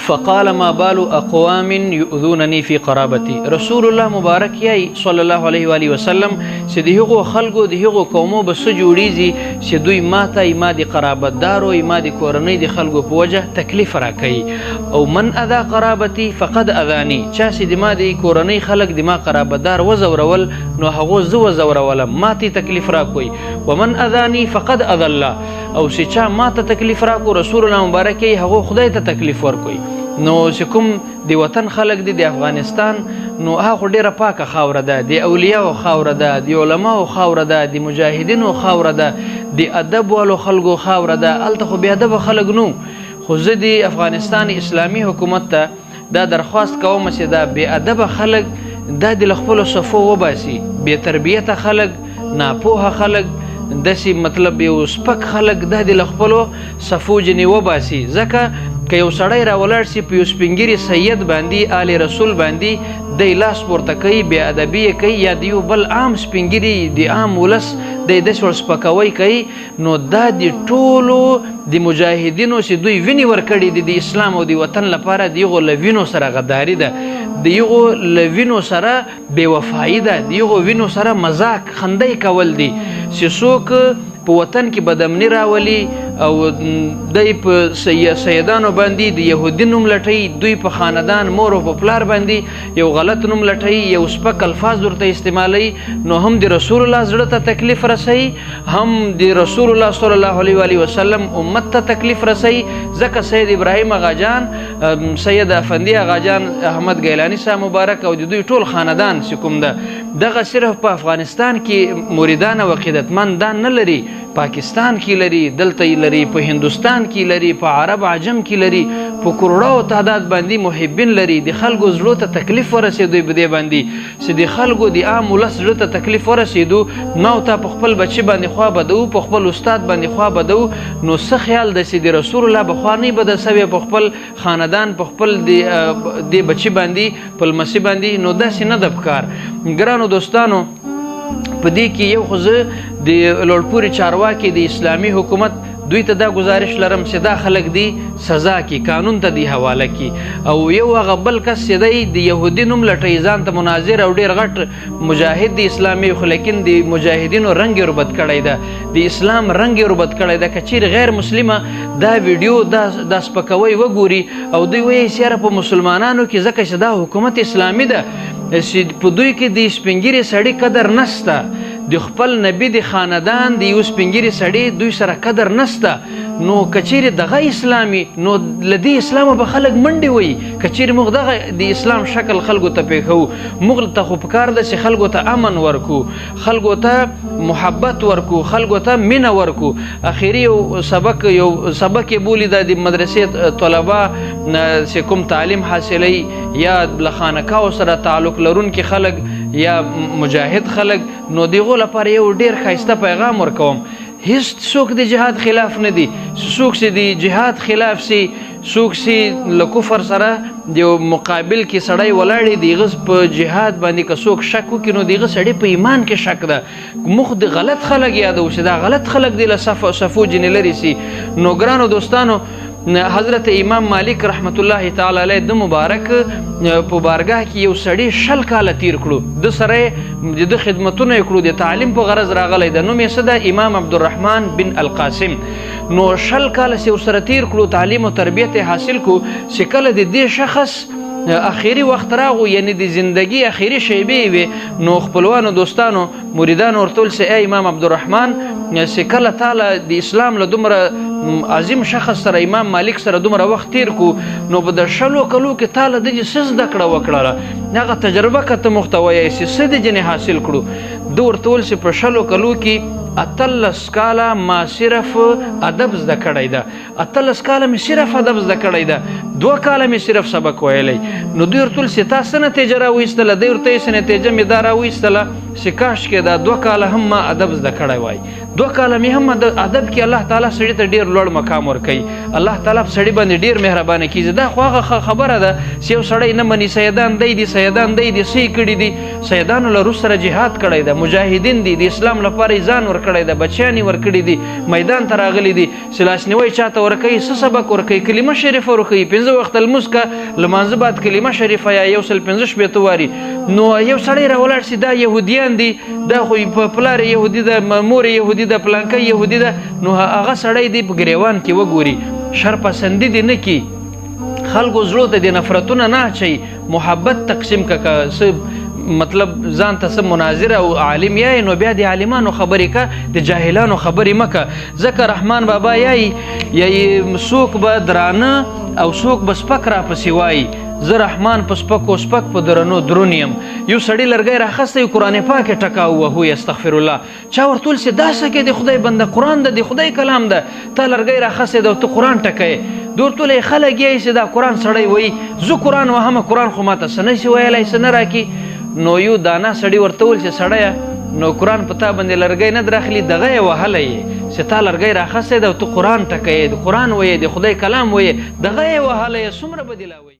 فقال ما بال اقوام يؤذونني في قرابتي. رسول الله مبارک یای صلی الله علیه و آله وسلم چې دغه خلکو دغه قومو بس جوړیږي چې دوی ماته ما دي قرابتدارو ما دي کورنۍ دي خلکو په وجه تکلیف راکړي. او من اذا قرابتي فقد اذاني. چا چې د ما دي کورنۍ خلک د ما قرابتدار وزورول نو هغه زو وزورولم ماته تکلیف راکوي. ومن اذاني فقد اذى الله. او چې چا ماته تکلیف راکو رسول الله مبارک یای هغه خدای ته تکلیف ورکوي. نو چې کوم د وطن خلک دي د افغانستان نو هغه ډیره پاکه خاوره ده، د اولیاء خاوره ده، د علماء خاوره ده، د مجاهدینو خاوره ده، د ادب والو خلکو خاوره ده. الته خو بې ادبه خلک نو. خو زه د افغانستان اسلامي حکومت ته دا درخواست کوم چې دا بې ادبه خلک دا د خپلو صفو وباسي. بې تربیته خلک، ناپوهه خلک، داسې مطلب یو سپک خلک دا د خپلو صفو جنې وباسي. ځکه که یو سړی راولاړ سي په یو سپین ږیري سید باندې آل رسول باندې دی لاس پورته کوي، بې ادبي یې کوي، یا د یو بل عام سپین ږیري د عام ولس دی داسې ورسپکوی کوي، نو دا د ټولو د مجاهدینو چې دوی وینې ورکړي دي د اسلام او د وطن لپاره د هغو له وینو سره غداري ده، د هغو له وینو سره بېوفایي ده، د هغو وینو سره مذاق خندی کول دي چې څوک په وطن کې بدامني راولي او دی په سیدانو باندې د یهودي نوم لټوي، دوی په خاندان مور او په پلار باندې یو غلط نوم لټوي، یو سپک الفاظ ورته استعمالوي، نو هم د رسول الله زړه ته تکلیف رسوي، هم د رسول الله صلی الله علیه و آله وسلم امت ته تکلیف رسوي. ځکه سید ابراهیم اغاجان، سید افندي اغاجان، احمد ګیلاني صاحب مبارک او د دوی ټول خاندان چې کوم ده دغه صرف په افغانستان کې مریدان او عقیدتمندان نه لري، پاکستان کې لري، دلته لري، په هندوستان کې لري، په عرب عجم کې لري، په کروڑو تعداد باندې محبین لري. د خلکو زړه ته تکلیف ورسېدو په دې باندې چې د خلکو د عام ولس زړه ته تکلیف ورسېدو، ما ته په خپل بچي باندې خوا بدو، په خپل استاد باندې خوا بدو، نو څه خیال ده چې د رسول الله بخوانی بده سوی په خپل خاندان په خپل د بچي باندې په لمسي باندې، نو داسې نه ده پکار. ګرانو دوستانو، په دې کې یو خو زه د لوړپورې چارواکي د اسلامي حکومت دوی ته دا گزارش لرم چې دا خلک دی سزا کی، قانون ته دی حواله کی. او یو هغه بل کس چې دی د یهودي نوم لټوي، ځان ته مناظر او ډېر غټ مجاهد د اسلامي، خو لیکن د مجاهدینو رنګ یې ربط کړی ده، د اسلام رنګ یې ربط کړی ده. که چیرې غیر مسلمه دا ویډیو دا سپکوی وګوري او دوی وایي چې په مسلمانانو کې ځکه چې دا حکومت اسلامي ده چې په دوی کې د سپین ږیري سړي قدر نسته، د خپل نبی د خاندان د یو سپین ږیري سړي دوی سره قدر نسته، نو کچیرې دغه اسلامي نو له دې اسلامه به خلک منډې وایي. کچیرې موږ دغه د اسلام شکل خلکو ته پېښوو، موږ ته خو پکار ده چې خلکو ته امن ورکو، خلکو ته محبت ورکو، خلکو ته مینه ورکو. اخري یو سبق یې بولي د مدرسې طلبا چې کوم تعلیم حاصلوي یا له خانقاو سره تعلق لرونکي خلک یا مجاهد خلک، نو دغو لپاره یو ډېر ښایسته پیغام ورکوم. هیڅ څوک د جهاد خلاف نه دي، څوک چې د جهاد خلاف سي، څوک چې له کفر سره د یو مقابل کې سړی ولاړی د هغه په جهاد باندې که څوک شک وکړي نو د هغه سړي په ایمان کې شک ده. موږ د غلط خلک یادو چې دا غلط خلک دی له صفو جنې لرې سي. نو ګرانو دوستانو، حضرت امام مالک رحمت الله تعالی علیه د مبارک په بارګاه کې یو سړی 60 کاله تیر کړو، د سره د خدمتونه یې کړو، د تعلیم په غرض راغلی د نوم یې څه ده؟ امام عبدالرحمن بن القاسم. نو 60 کاله چې ورسره تیر کړو، تعلیم او تربیت یې حاصل کړو، چې کله د دې شخص اخیری وخت راغو، یعنی د زندگی اخیری شیبې وي، نو خپلوانو دوستانو مریدانو ورته ویل چې ای امام عبدالرحمن، چې کله تعالی د اسلام له دومره عظیم شخص سره امام مالک سره دومره وخت تیر کو، نو په د 60 کلو کې تعالی د څه زده کړه وکړله، هغه تجربه کته محتوی چې څه د جنې حاصل کړو. د ورته ویل چې په 60 کلو کې 18 کاله ما صرف ادب زده کړی ده، 18 کاله مې صرف ادب زده کړی ده، 2 کاله مې صرف سبق ویلی. نو دوی ورته ویل چې تا څه نتیجه راویستله؟ دی ورته یې څه نتیجه مې دا راویستله چې کاشکې دا 2 کاله هم ما ادب زده کړی وای، 2 کاله مې هم ادب کې الله تعالی سړي ته ډېر لوړ مقام ورکوي، الله تعالی په سړي باندې ډېر مهربانه کیږي. دا خو هغه خبره ده چې یو سړی نه مني، سیدان دی سیدان دی صحیح کړي دي، سیدانو له روس سره جهاد کړی ده، مجاهدین دي، د اسلام لپاره ځان ورکړی ده، بچیان یې ورکړي دي، میدان ته راغلي دي، چې لاسنیوی چاته ورکوي، څه سبق ورکوي، کلمه شریفه ورکوي، 5 5 وخت لمونځ که لمانځه بعد کلمه شریفه یا 115 واري نو یو سړی راولاړ شي دا یهودیان دي دا خو په پلار یهودي ده مور یهودي ده پلانکه یهودي ده نو هغه سړی دی په ګریوان کې وګوري شر پسندي دي نه کی خلکو زړه ته د نفرتونه نه اچي محبت تقسیم که مطلب ځان ته څه مناظر او عالم یای نو بیا د عالمانو خبرې که د جاهلانو خبرې مکه ځکه رحمان بابا یای څوک به درانه او څوک به سپک راپسې وایي زه رحمان په سپکو سپک په درنو درون یم یو سړي لرګی راخستی قرآن پاک یې ټکاو وهو استغفر الله چا ورته ویل چې دا څه کې د خدای بنده قرآن ده د خدای کلام ده تا لرګی راخستی ده او ته قرآن ټکوې د ورته ویل خلک یې چې دا قرآن سړی وایي زه قرآن وهمه قرآن خو ماته څه نشي ویلی څه نه راکړي نو یو دانا سړي ورته ویل چې سړیه نو قرآن په تا باندې لرګی نه دراخلي دغه یې وهلی یې چې تا لرګی راخستی ده او ته قرآن ټکوې د قرآن وایې د خدای کلام وایې دغه یې وهلی یې څومره به دې لا وایي